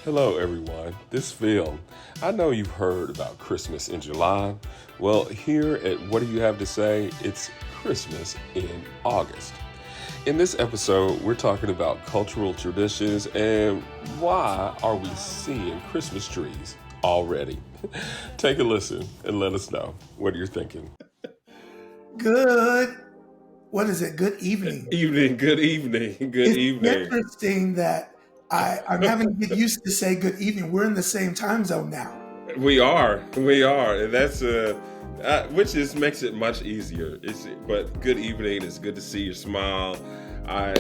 Hello, everyone. This is Phil. I know you've heard about Christmas in July. Well, here at What Do You Have to Say? It's Christmas in August. In this episode, we're talking about cultural traditions and why are we seeing Christmas trees already? Take a listen and let us know what you're thinking. Good, what is it? Good evening. Evening, good evening, good It's evening. interesting that I'm having to get used to say good evening. We're in the same time zone now. We are, and that's which is makes it much easier. But good evening. It's good to see your smile. I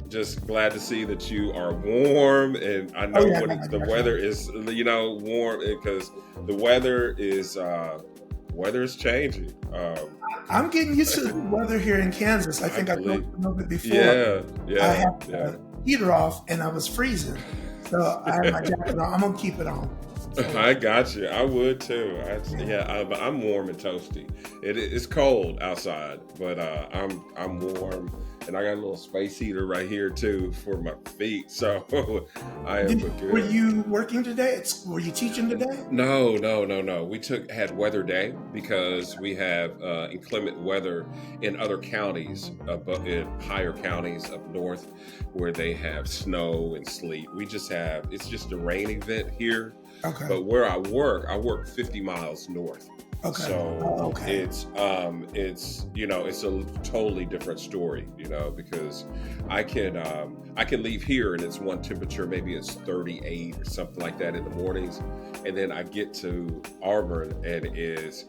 just glad to see that you are warm, and I Oh know yeah, when no, the weather definitely. is warm because the weather is changing. I'm getting used to the weather here in Kansas. I I think I told believe, you a little bit before. yeah, I yeah, had yeah. the heater off and I was freezing, so I had my jacket on. I'm gonna keep it on. So I got you. I would too. But I'm warm and toasty. It's cold outside, but I'm warm, and I got a little space heater right here too for my feet. So I am were good. you working today? Were you teaching today? No, no, no, no. We had weather day because we have inclement weather in other counties, but in higher counties up north, where they have snow and sleet. It's just a rain event here, Okay. but where I work 50 miles north. Okay. So Oh, okay. it's a totally different story, because I can leave here and it's one temperature, maybe it's 38 or something like that in the mornings, and then I get to Auburn and it is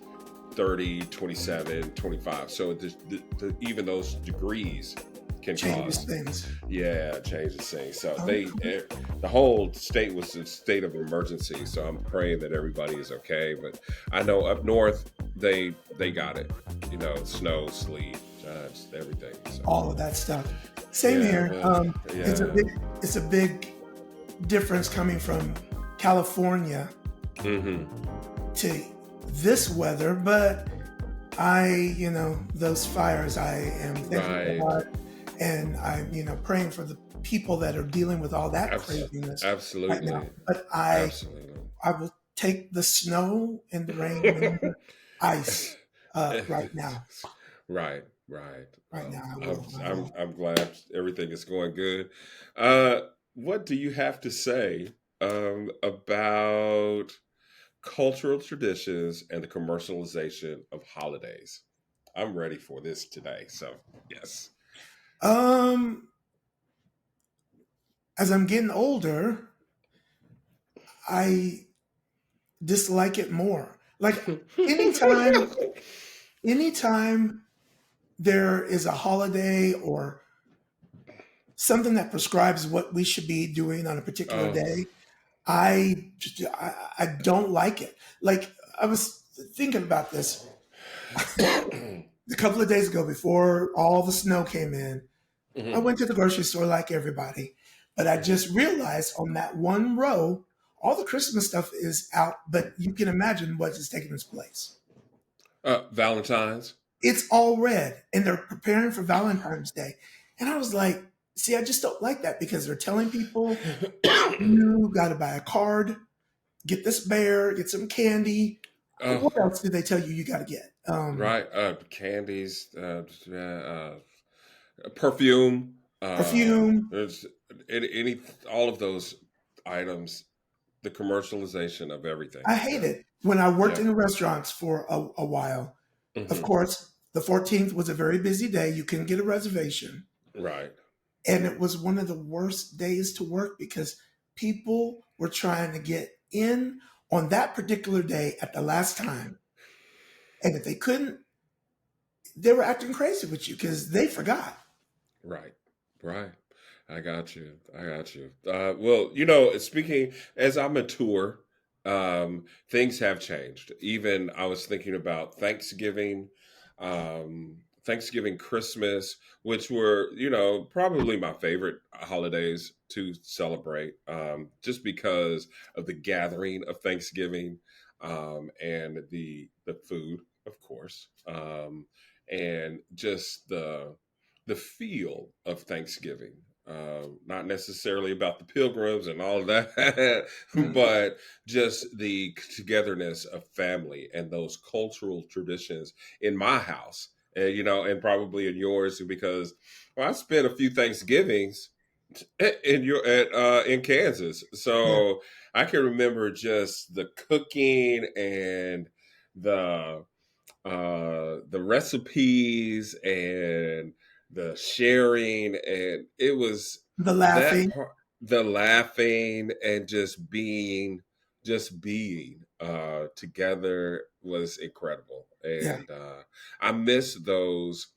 30, 27, 25. So even those degrees can Changes cause, things. yeah, changes things. So Okay. the whole state was in state of emergency. So I'm praying that everybody is okay. But I know up north they got it. Snow, sleet, just everything. So All of that stuff. Same yeah, here. well, It's a yeah. big difference coming from California Hmm. to this weather, but those fires, I am thankful for Right. God, and I'm, praying for the people that are dealing with all that Abs- craziness right now. Absolutely. But Absolutely. I will take the snow and the rain and the ice right now. Right, right. Right Well, now, I I'm, will. I I'm will. I'm glad everything is going good. Uh, what do you have to say about cultural traditions and the commercialization of holidays? I'm ready for this today. So yes. Um, as I'm getting older, I dislike it more. Like anytime, anytime there is a holiday or something that prescribes what we should be doing on a particular Oh. day, I don't like it. Like I was thinking about this a couple of days ago before all the snow came in. I Mhm, went to the grocery store like everybody, but I mhm. just realized on that one row, all the Christmas stuff is out, but you can imagine what is taking its place. Valentine's. It's all red and they're preparing for Valentine's Day. And I was like, see, I just don't like that because they're telling people you got to buy a card, get this bear, get some candy. Oh, What else do they tell you got to get? right. Candies. Perfume. Perfume. There's any all of those items. The commercialization of everything. I hate Yeah. it. When I worked Yeah. in restaurants for a while, of Hmm. course, the 14th was a very busy day. You couldn't get a reservation. Right. And it was one of the worst days to work because people were trying to get in on that particular day at the last time. And if they couldn't, they were acting crazy with you because they forgot. Right. Right. I got you. I got you. Well, speaking as I'm a tour, things have changed. Even I was thinking about Thanksgiving, Christmas, which were, probably my favorite holidays to celebrate, just because of the gathering of Thanksgiving, and the food, of course, and just the feel of Thanksgiving. Not necessarily about the pilgrims and all of that, but just the togetherness of family and those cultural traditions in my house, and probably in yours, because well, I spent a few Thanksgivings in Kansas, Yeah, so I can remember just the cooking and the the recipes and the sharing, and it was the that laughing. part, the laughing and just being together was incredible. Yeah, And I miss those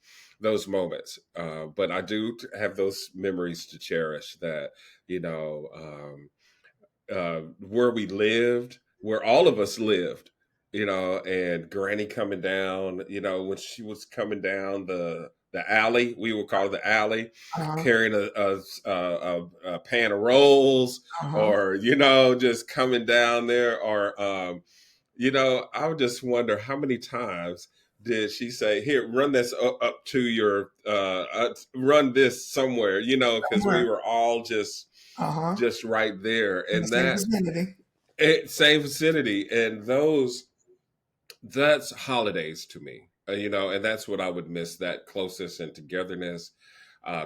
moments, but I do have those memories to cherish, that you know um, where we lived, where all of us lived, and Granny coming down, when she was coming down the alley, we would call it the alley, uh-huh, carrying a pan of rolls, uh-huh. or just coming down there, or I would just wonder how many times did she say, "Here, run this up to your run this somewhere," because we Somewhere, were all uh-huh, just right there, in the and same that vicinity. same vicinity, and that's holidays to me, and that's what I would miss, that closeness and togetherness.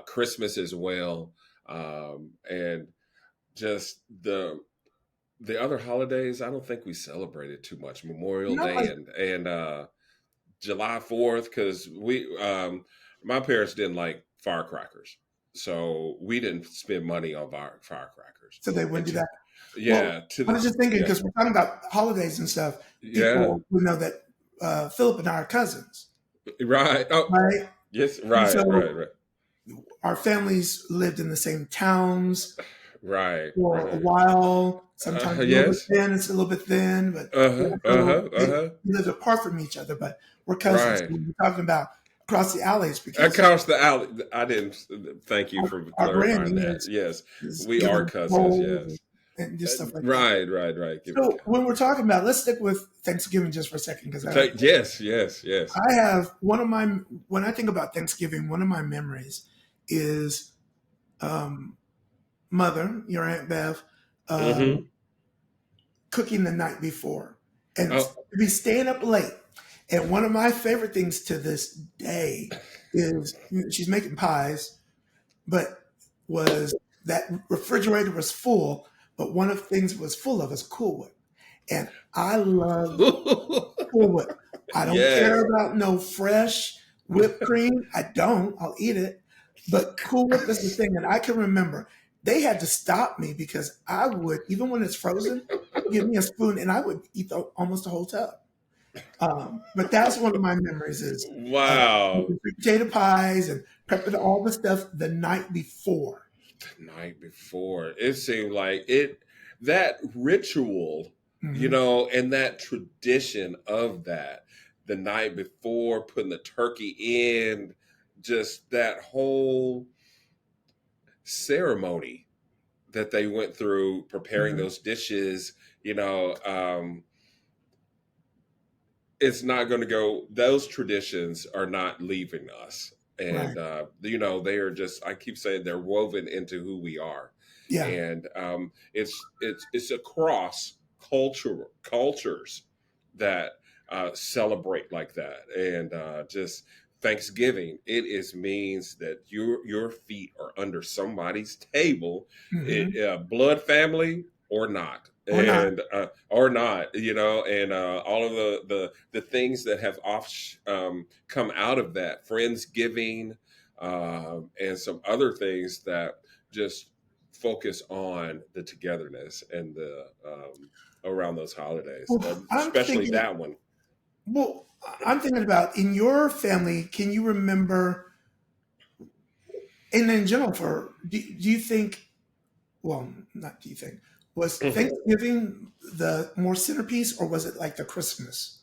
Christmas as well, and just the other holidays, I don't think we celebrated too much. Memorial Not Day like and July 4th, because my parents didn't like firecrackers, so we didn't spend money on firecrackers. so they wouldn't And do to that. Well, yeah, to I was this, just thinking yeah, because we're talking about holidays and stuff. yeah, People who know that Philip and I are cousins, right. Oh, right? yes, And right, right, so right, our families lived in the same towns right, for a right. while. Sometimes a little bit Yes. thin, it's a little bit thin, but Uh-huh, so uh-huh, they uh-huh. lived apart from each other. But we're cousins. Right. We're talking about across the alleys because Across the alley. I didn't thank you our, for our clarifying granny that. Yes. is We are giving cousins, rolls yes. and just stuff like that. Right, right, right. Give it. So when we're talking about, let's stick with Thanksgiving just for a second because Yes, yes, yes. I have one of my when I think about Thanksgiving, one of my memories is um, mother, your aunt Bev, uh, Mm-hmm. cooking the night before and Oh. to be staying up late. And one of my favorite things to this day is she's making pies, but was that refrigerator was full, but one of the things it was full of is Cool Whip. And I love Cool Whip. I don't care Yes. about no fresh whipped cream. I don't. I'll eat it. But Cool Whip is the thing that I can remember. They had to stop me because I would, even when it's frozen, give me a spoon and I would eat almost a whole tub. But that's one of my memories is Wow. making sweet potato pies and prepping all the stuff the night before. The night before. It seemed like that ritual, Hmm. and that tradition of that, the night before, putting the turkey in, just that whole ceremony that they went through preparing Hmm. those dishes, you know, um, it's not going to go, those traditions are not leaving us. Right. And they are just, I keep saying, they're woven into who we are. Yeah. And it's across cultures that celebrate like that. And just Thanksgiving, it is means that your feet are under somebody's table, Hmm. blood family or not, Or not. and or not, and all of the things that have come out of that, friendsgiving, and some other things that just focus on the togetherness and the around those holidays, Well, I'm especially thinking. that one. Well, I'm thinking about in your family. Can you remember, and in general, do you think? Well, not do you think was Mhm. Thanksgiving the more centerpiece, or was it like the Christmas?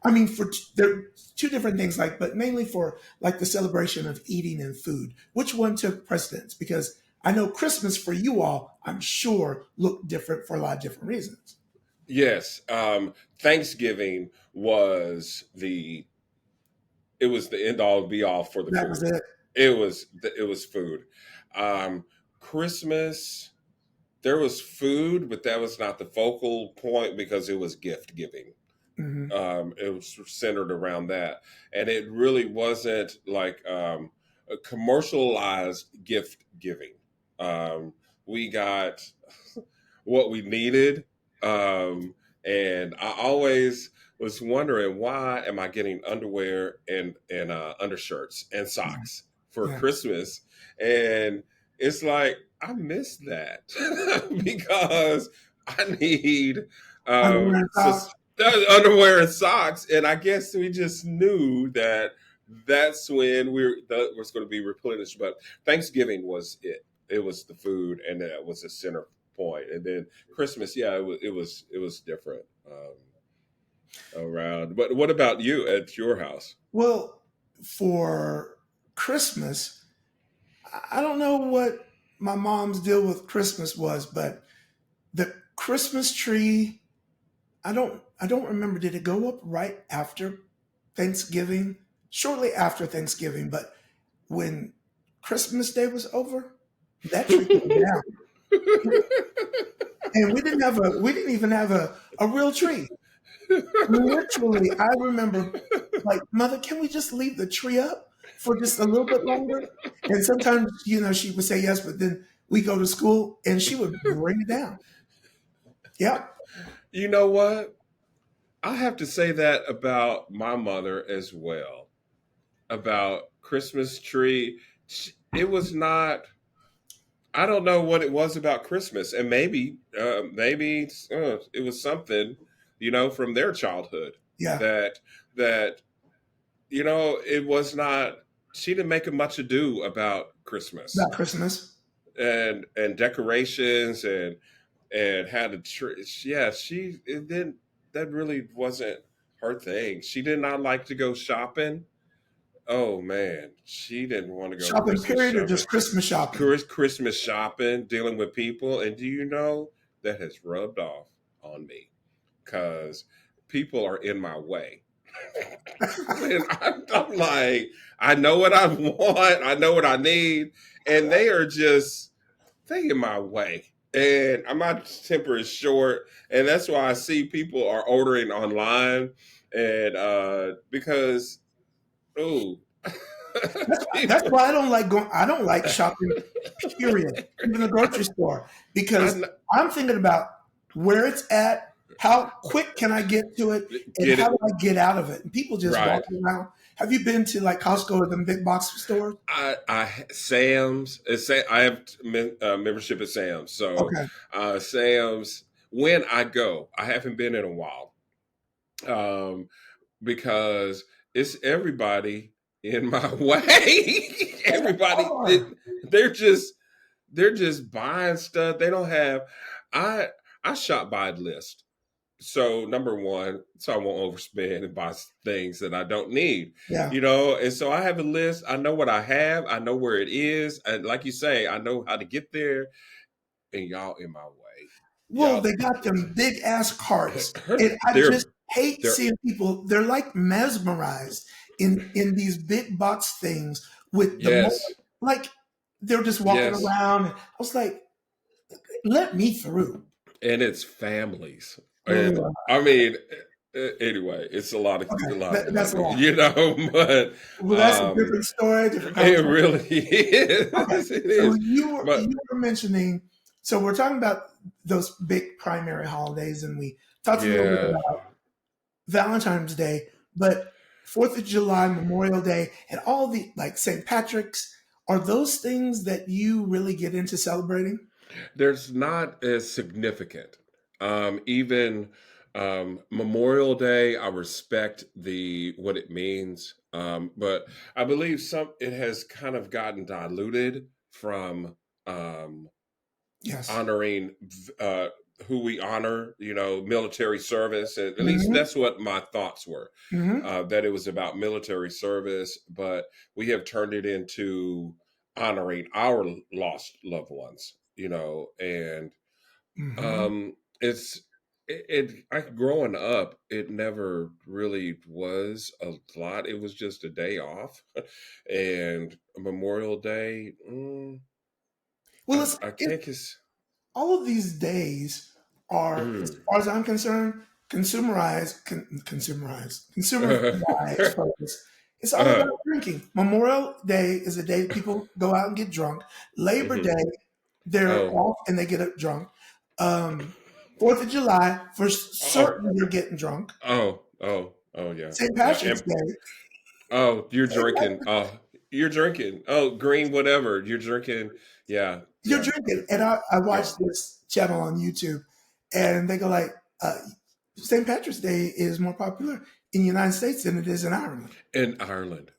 I mean, they're two different things, like, but mainly for like the celebration of eating and food. Which one took precedence? Because I know Christmas for you all, I'm sure, looked different for a lot of different reasons. Yes, Thanksgiving it was the end all be all for the That was food. it. It was food. Christmas, there was food, but that was not the focal point because it was gift giving. Hmm. It was centered around that, and it really wasn't like a commercialized gift giving. We got what we needed, and I always was wondering, why am I getting underwear and undershirts and Yeah. socks for Yeah. Christmas? And it's like I miss that because I need Underwear and so socks. underwear and socks, and I guess we just knew that that's when that was going to be replenished. But Thanksgiving was it. It was the food, and that was the center point. And then Christmas, yeah, it was different around. But what about you at your house? Well, for Christmas, I don't know what my mom's deal with Christmas was, but the Christmas tree, I don't remember, did it go up right after Thanksgiving? Shortly after Thanksgiving, but when Christmas Day was over, that tree came down. And we didn't even have a real tree. Literally, I remember like, Mother, can we just leave the tree up for just a little bit longer? And sometimes, she would say yes, but then we go to school and she would bring it down. Yep. You know what? I have to say that about my mother as well. About Christmas tree, it was not. I don't know what it was about Christmas, and maybe it was something, from their childhood Yeah. that that it was not. She didn't make much ado about Christmas About Christmas. and decorations and had a tree. Yeah, she it didn't. That really wasn't her thing. She did not like to go shopping. Oh man, she didn't want to go Shopping Christmas period or shopping. just Christmas shopping? Christmas shopping, dealing with people, and do you know that has rubbed off on me because people are in my way, and I'm like, I know what I want, I know what I need, and they in my way. And my temper is short, and that's why I see people are ordering online, and because oh, That's people, why I don't like shopping, period. Even the grocery store, I because I'm thinking about where it's at, how quick can I get to it, and get how it do I get out of it? And people just right. walking around. Have you been to like Costco or them big box stores? Sam's. I have membership at Sam's, so Okay. Sam's. When I go, I haven't been in a while, um, because it's everybody in my way. And they Everybody, are. they're just they're just buying stuff. They don't have. I I shop by list. So number one, so I won't overspend and buy things that I don't need, Yeah. And so I have a list. I know what I have. I know where it is, and like you say, I know how to get there. And y'all in my way, Well, y'all. they got them big ass carts, and I they're just hate they're seeing people. They're like mesmerized in these big box things with the yes, like they're just walking yes, around. I was like, let me through. and it's families, and Ugh. I mean, anyway, it's a Okay, lot of that's a money, lot. but Well, that's a different story, different it conversation. really Okay, is. It so is, you but were mentioning. So we're talking about those big primary holidays, and we talked a little bit yeah. about Valentine's Day, but Fourth of July, Memorial Day, and all the like St. Patrick's. Are those things that you really get into celebrating? There's not as significant. Even Memorial Day, I respect the what it means, but I believe some it has kind of gotten diluted from um, Yes. honoring uh, who we honor, military service. And at least Hmm. that's what my thoughts were, Hmm. that it was about military service, but we have turned it into honoring our lost loved ones, and Hmm. um, it's growing up, it never really was a lot. It was just a day off, and Memorial Day. Well, I it's can't kiss. all of these days are, as Mm. far as I'm concerned, consumer wise focus. It's all about uh, drinking. Memorial Day is a day people go out and get drunk. Labor hmm. Day, they're Oh, off and they get drunk. Fourth of July, for oh, certain, you're getting drunk. oh, yeah, St. yeah. Patrick's And Day, oh, you're St. drinking. Patrick's, Oh, you're drinking. Oh, green, whatever. You're drinking. Yeah, you're yeah, drinking. And I yeah. watched this channel on YouTube, and they go like, uh, St. Patrick's Day is more popular in the United States than it is in Ireland. In Ireland.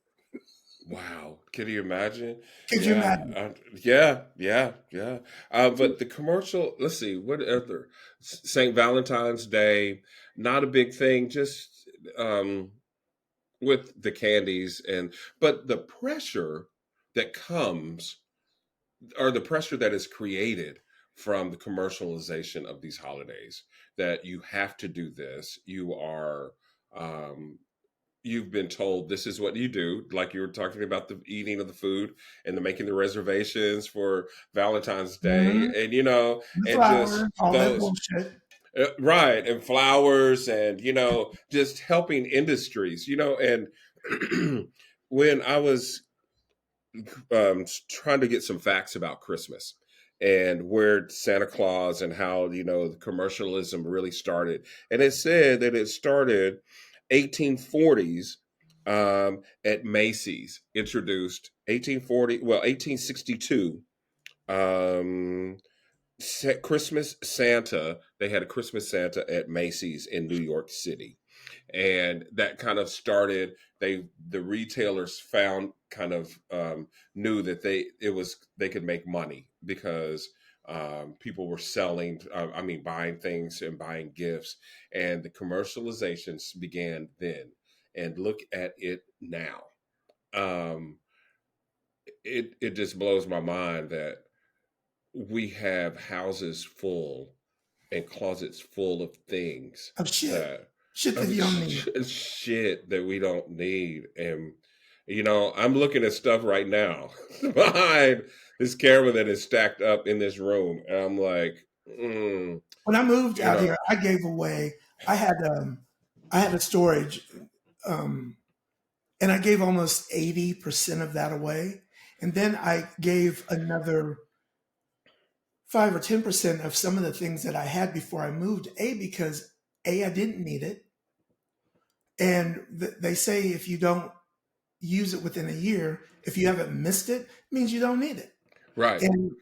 Wow. Can you imagine? Could you Yeah. imagine? Yeah. Yeah. Yeah. But the commercial, let's see, what other? St. Valentine's Day, not a big thing, just with the candies but the pressure that comes or the pressure that is created from the commercialization of these holidays that you have to do this. Um, you've been told this is what you do, like you were talking about the eating of the food and the making the reservations for Valentine's Day, Mhm. and The and just flowers, all that those bullshit. right, and flowers, and just helping industries, and when I was trying to get some facts about Christmas and where Santa Claus and how the commercialism really started, and it said that it started 1840s at Macy's, introduced 1840, well 1862. Um, Christmas Santa. They had a Christmas Santa at Macy's in New York City, and that kind of started. The retailers found kind of knew that they could make money because people were selling. I mean, buying things and buying gifts, and the commercializations began then. And look at it now. Um, it just blows my mind that we have houses full and closets full of things Of shit. that Shit that you don't need. shit that we don't need. And I'm looking at stuff right now behind this camera that is stacked up in this room, and I'm like, mm, When I moved you out know here, I gave away. I had I had a storage, um, and I gave almost 80% of that away, and then I gave another 5 or 10% of some of the things that I had before I moved. Because I didn't need it, and they say if you don't use it within a year, if you haven't missed it, it means you don't need it. right. And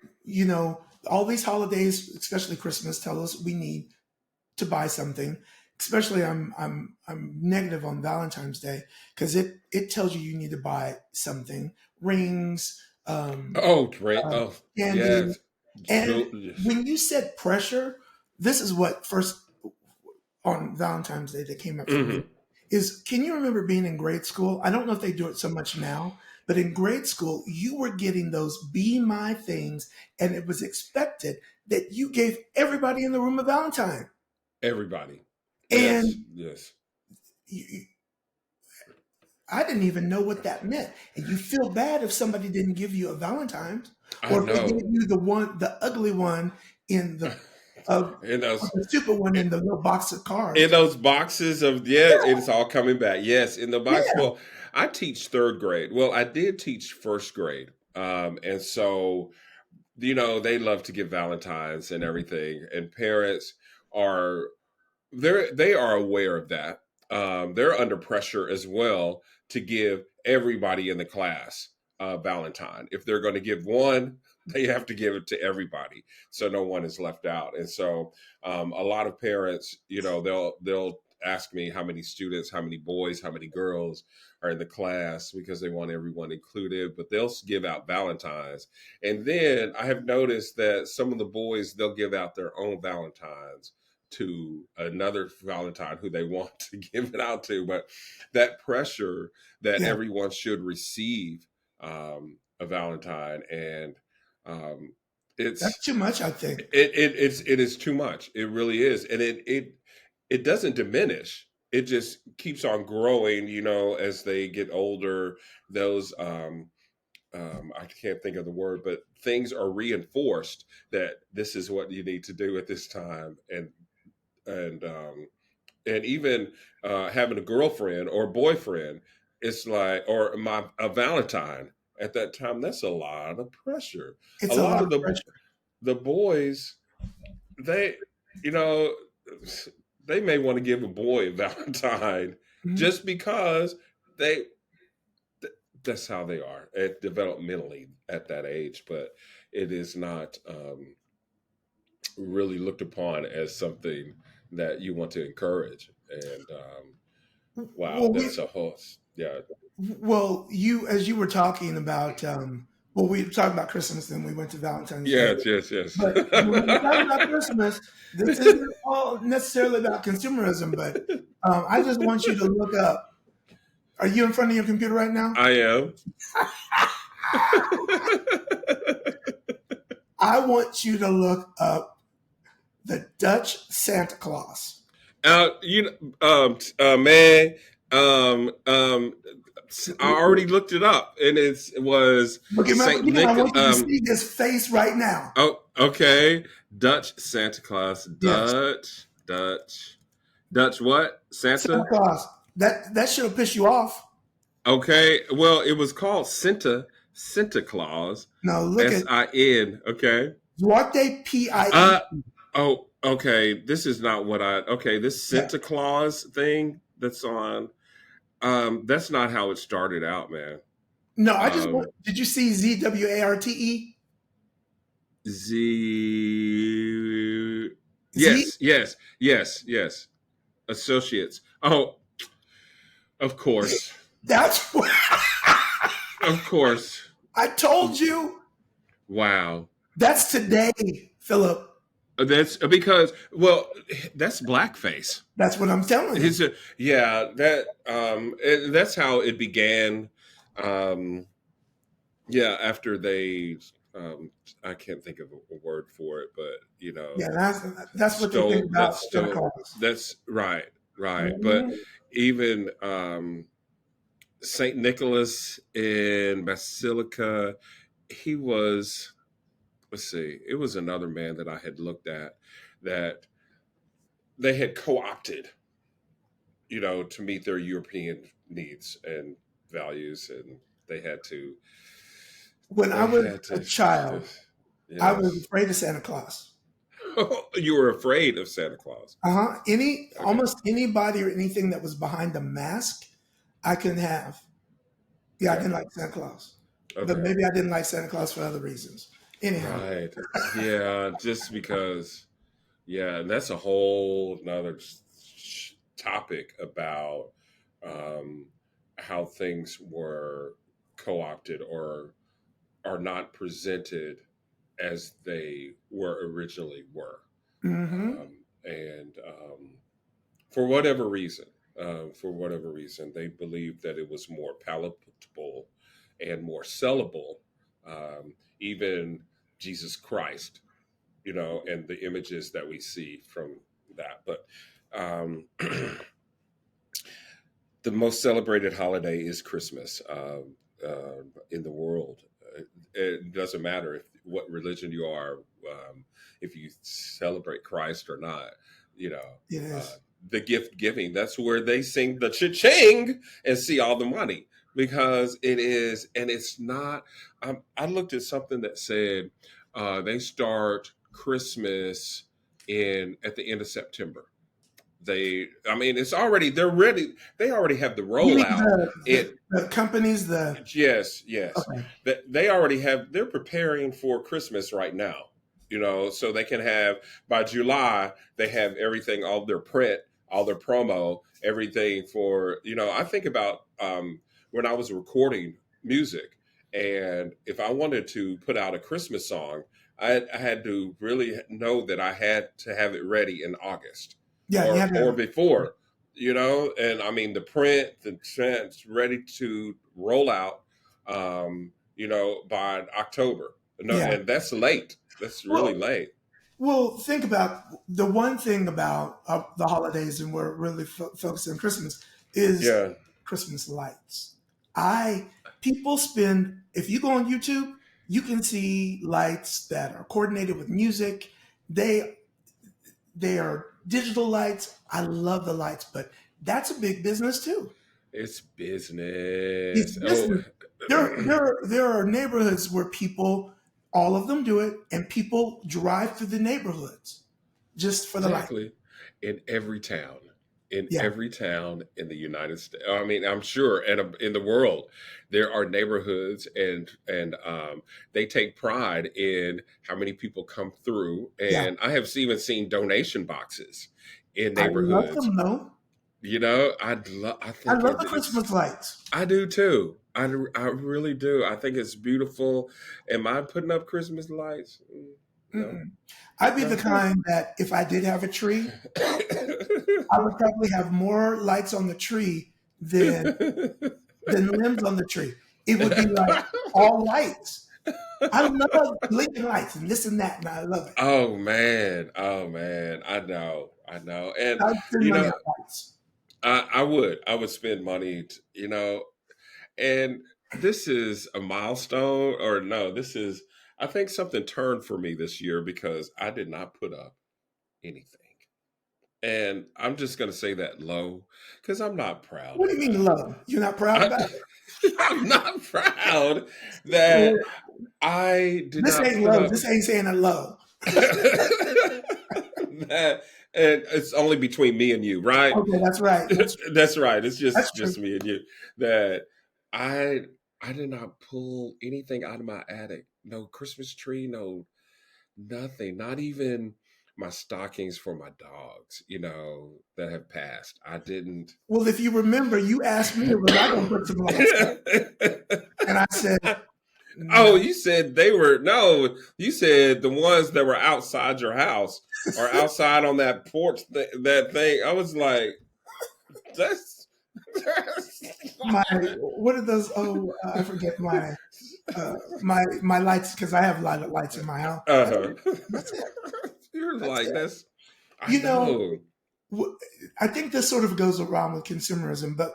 all these holidays, especially Christmas, tell us we need to buy something. Especially, I'm negative on Valentine's Day because it tells you need to buy something, rings, Oh, right. uh, Oh, candy. yes. And Yes. when you said pressure, this is what first on Valentine's Day that came up for me Hmm. is, can you remember being in grade school? I don't know if they do it so much now, but in grade school, you were getting those be my things, and it was expected that you gave everybody in the room a Valentine. Everybody. Yes. And Yes. you, I didn't even know what that meant. And you feel bad if somebody didn't give you a Valentine's, I or if they gave know. you the ugly one in the, And or those the stupid one in the little box of in cards. those boxes of, yeah, it's all coming back. Yes, in the box. Yeah, Well, I teach third grade. Well, I did teach first grade, and so they love to give Valentines and everything, and parents are they are aware of that. They're under pressure as well to give everybody in the class Valentine. If they're going to give one, they have to give it to everybody, so no one is left out. And so, a lot of parents, they'll ask me how many students, how many boys, how many girls are in the class because they want everyone included. But they'll give out Valentines, and then I have noticed that some of the boys they'll give out their own Valentines to another Valentine who they want to give it out to. But that pressure that yeah, everyone should receive a Valentine, and um, that's it's too much, I think. it is too much. It really is, and it doesn't diminish. It just keeps on growing. As they get older, those I can't think of the word, but things are reinforced that this is what you need to do at this time, and and even having a girlfriend or boyfriend, it's like, or my a Valentine at that time. That's a lot of pressure. A It's a lot lot of of pressure. the boys, they, you know, they may want to give a boy a Valentine Mhm. just because they that's how they are at developmentally at that age, but it is not really looked upon as something that you want to encourage. And wow, Well, we, that's a host. Yeah. well, as you were talking about, well, we were talking about Christmas, then we went to Valentine's Day. Yes, yes, yes. But when we're talking about Christmas, this isn't all necessarily about consumerism, but I just want you to look up. Are you in front of your computer right now? I am. I want you to look up the Dutch Santa Claus. You know, man, um, um, I already looked it up, and it was Look him up Saint again. I Nick. want you to see his face right now. Oh, okay. Dutch Santa Claus. Yes, Dutch what? Santa Santa? Claus. That should have pissed you off. Okay. Well, it was called Santa Claus. No, look at Sin. Okay. Duarte Pie. Uh oh, okay. This is not what I okay, this Yeah. Santa Claus thing that's on that's not how it started out, man. No, I just want. Um Did you see ZWARTE? Z Z. yes. Associates. Oh, of course. That's what Of course. I told you. Wow. That's today, Philip. That's because well, that's blackface. That's what I'm telling you. His yeah, that's how it began. Um yeah, after they I can't think of a word for it, but you know, Yeah, that's what they think about Santa stole Claus. that's right, right. But Mhm. even Saint Nicholas in Basilica, he was let's see, it was another man that I had looked at that they had co-opted, you know, to meet their European needs and values, and they had to, When I they was had a to, child, I was yes. afraid of Santa Claus. You were afraid of Santa Claus. Okay, Almost anybody or anything that was behind a mask, I couldn't have. Yeah, I okay, didn't like Santa Claus, but okay, maybe I didn't like Santa Claus for other reasons. Anyhow, right, yeah, just because, yeah, and that's a whole another topic about um, how things were co-opted or are not presented as they were originally were. hmm And for whatever reason, they believed that it was more palatable and more sellable. Even Jesus Christ, you know, and the images that we see from that. But um, the most celebrated holiday is Christmas in the world. It doesn't matter if what religion you are, if you celebrate Christ or not. You know, it uh, is. the gift giving. That's where they sing the cha-ching and see all the money because it is, and it's not. I looked at something that said they start Christmas in at the end of September. I mean, it's already they're ready. They already have the You mean rollout. It the companies, the yes, okay. that they already have. They're preparing for Christmas right now. You know, so they can have by July they have everything, all their print, all their promo, everything for you know. I think about when I was recording music, and if I wanted to put out a Christmas song, I had to really know that I had to have it ready in August Yeah, you have or to. before, you know. And I mean, the print, the trend's ready to roll out, you know, by October. No, Yeah. and that's late. That's really Well, late. think about the one thing about the holidays, and we're really focused on Christmas is Yeah. Christmas lights. I People spend, if you go on YouTube, you can see lights that are coordinated with music. They they are digital lights. I love the lights, but that's a big business too. It's It's business. Oh, business. There are neighborhoods where people, all of them do it, and people drive through the neighborhoods just for the light. exactly. In every town, in Yeah, every town in the United States. I mean, I'm sure, and in the world, there are neighborhoods, and they take pride in how many people come through. yeah. And I have even seen donation boxes in I love neighborhoods. them though. I I think love the it's. Christmas lights. I do too. I really do. I think it's beautiful. Am I putting up Christmas lights? No, Mm-mm. I'd be the no. kind that if I did have a tree, I would probably have more lights on the tree than limbs on the tree. It would be like all lights. I love blinking lights and this and that, and I love it. Oh man, I know, and I'd spend you money know, on lights. I would spend money, and this is a milestone, or no, this is, I think something turned for me this year because I did not put up anything, and I'm just gonna say that low because I'm not proud What do of you mean that. love? You're not proud I, about it? I'm not proud Well, that I did this not ain't put low. up This ain't saying a low. that, and it's only between me and you, right? Okay, that's right. That's right. It's That's true. just me and you. That I I did not pull anything out of my attic. No Christmas tree, no nothing. Not even my stockings for my dogs, that have passed. I didn't. Well, if you remember, you asked me, was I going to put some lights up? And I said, Oh, no. you said they were, no, you said the ones that were outside your house or outside on that porch, that thing. I was like, that's My, what are those? Oh, I forget my lights because I have a lot of lights in my house. uh-huh. That's it. You're That's like, it. that's, I You know, know. I think this sort of goes around with consumerism, but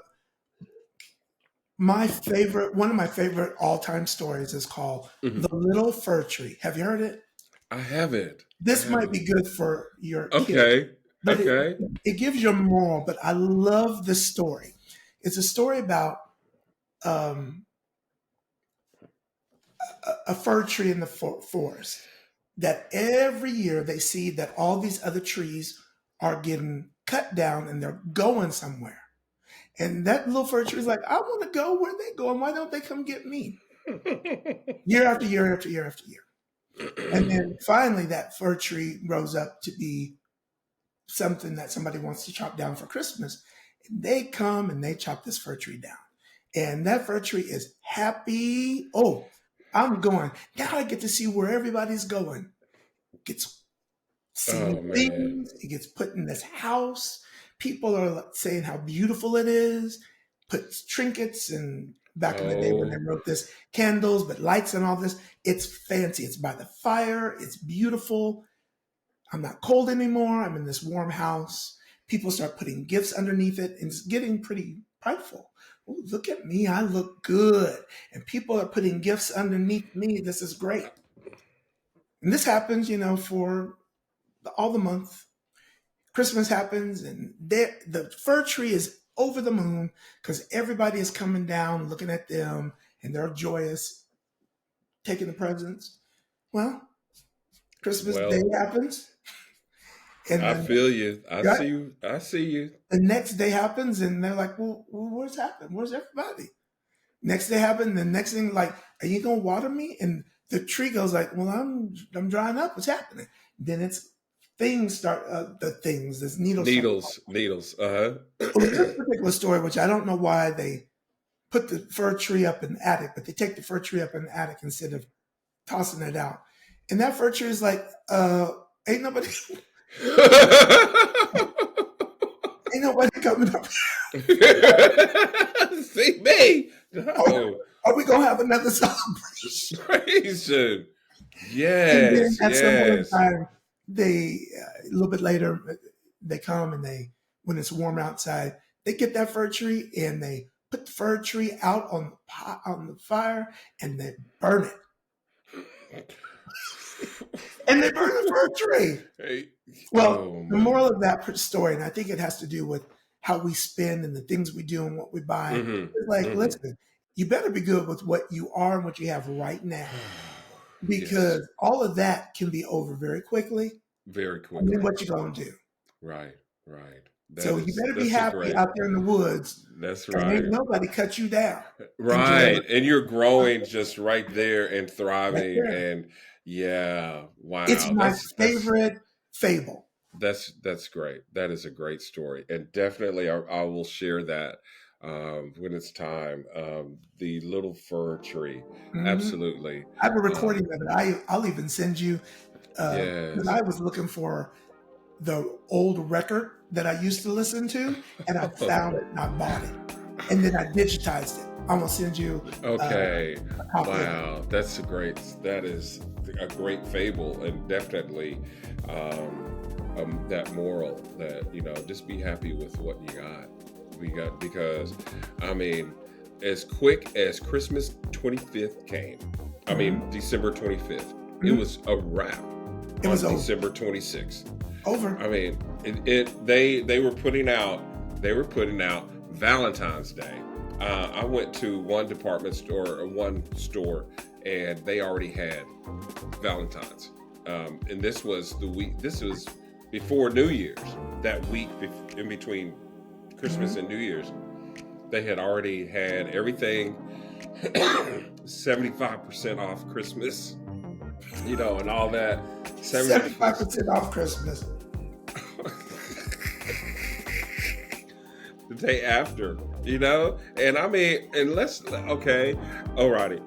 one of my favorite all time stories is called Mhm. The Little Fir Tree. Have you heard it? I haven't. I This might haven't. be good for your kids, Okay. but Okay. it gives you a moral. But I love the story. It's a story about um, a fir tree in the forest that every year they see that all these other trees are getting cut down and they're going somewhere. And that little fir tree is like, I want to go where they go, and why don't they come get me? Year after year after year after year. And then finally, that fir tree grows up to be something that somebody wants to chop down for Christmas. And they come and they chop this fir tree down. And that fir tree is happy. Oh, I'm going. Now I get to see where everybody's going. Gets see new Oh man. things. It gets put in this house. People are like saying how beautiful it is. Puts trinkets and back in the day when they Oh wrote this, candles, but lights and all this. It's fancy. It's by the fire. It's beautiful. I'm not cold anymore. I'm in this warm house. People start putting gifts underneath it, and it's getting pretty prideful. Oh, look at me. I look good. And people are putting gifts underneath me. This is great. And this happens, for all the month. Christmas happens, and the fir tree is over the moon because everybody is coming down, looking at them, and they're joyous, taking the presents. Well, Christmas Day well, happens, and I then feel you. I yeah, see you. I see you. the next day happens, and they're like, "Well, what's happened? Where's everybody?" Next day happened. The next thing, like, "Are you gonna water me?" And the tree goes like, "Well, I'm drying up. What's happening?" Then it's things start the things. This needles start. Needles. Uh Well, in this huh. particular story, which I don't know why they put the fir tree up in the attic, but they take the fir tree up in the attic instead of tossing it out. And that fir tree is like, ain't nobody, ain't nobody coming up. See me? Are, No. are we gonna have another celebration? Praise. And then Yes, at some point in yes. time, they a little bit later they come and when it's warm outside, they get that fir tree and they put the fir tree out on the fire, and they burn it. And they burn the fir tree. Hey, Well, oh the man. moral of that story, and I think it has to do with how we spend and the things we do and what we buy. Mm-hmm. It's like, Mm-hmm. listen, you better be good with what you are and what you have right now, Yes, because all of that can be over very quickly. very And then quickly. what you gonna do? Right, right. So you better be That's a happy great. out there in the woods, That's and ain't right. nobody cut you down. Enjoy Right. And you're growing just right there and right thriving there. and yeah, It's wow. my favorite fable. That's great. That is a great story. And definitely I will share that when it's time. The little fir tree. Mhm. Absolutely. I have a Um, recording of it. I'll even send you. Because yes. I was looking for the old record that I used to listen to, and I found it and I bought it, and then I digitized it. I'm gonna send you Okay. a copy of it. Wow. That is a great fable and definitely that moral that, just be happy with what you got. We got, because I mean, as quick as Christmas 25th came, I mean, Mhm. December 25th, it Mhm. was a wrap It was on over. December 26th. Over. I mean, they were putting out Valentine's Day. I went to one department store, or one store, and they already had Valentine's. And this was the week. This was before New Year's. That week in between Christmas Mhm. and New Year's, they had already had everything 75% off Christmas, and all that. 75% off Christmas. The day after, and I mean, and let's okay, alrighty.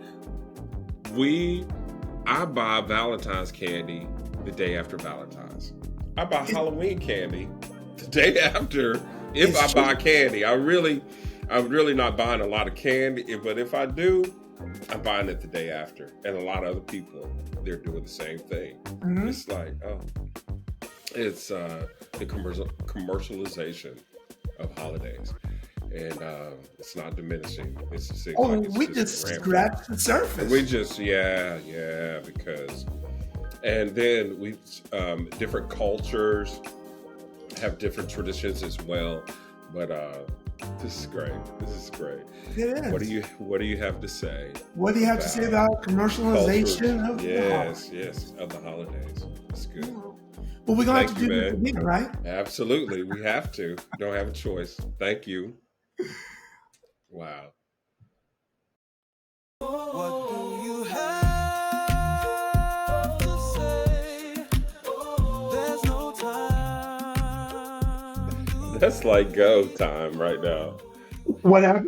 I buy Valentine's candy the day after Valentine's. I buy It, Halloween candy the day after. If it's I buy true. candy, I'm really not buying a lot of candy, but if I do, I'm buying it the day after. And a lot of other people, they're doing the same thing. Mhm. It's like, oh, it's the commercialization of holidays, and it's not diminishing. It seems Oh, like it's we just just rampant. scratched the We surface. just, yeah, because, and then different cultures have different traditions as well. But this is great. This is great. It is. What do you have to say What do you have to say about about cultures? commercialization of the Yes, holiday? yes, of the holidays. That's good. Well, we're gonna have Thank to you, do this man. again, right? Absolutely, we have to. Don't have a choice. Thank you. Wow. What do you have to say? There's no time. That's like go time right now. What happened?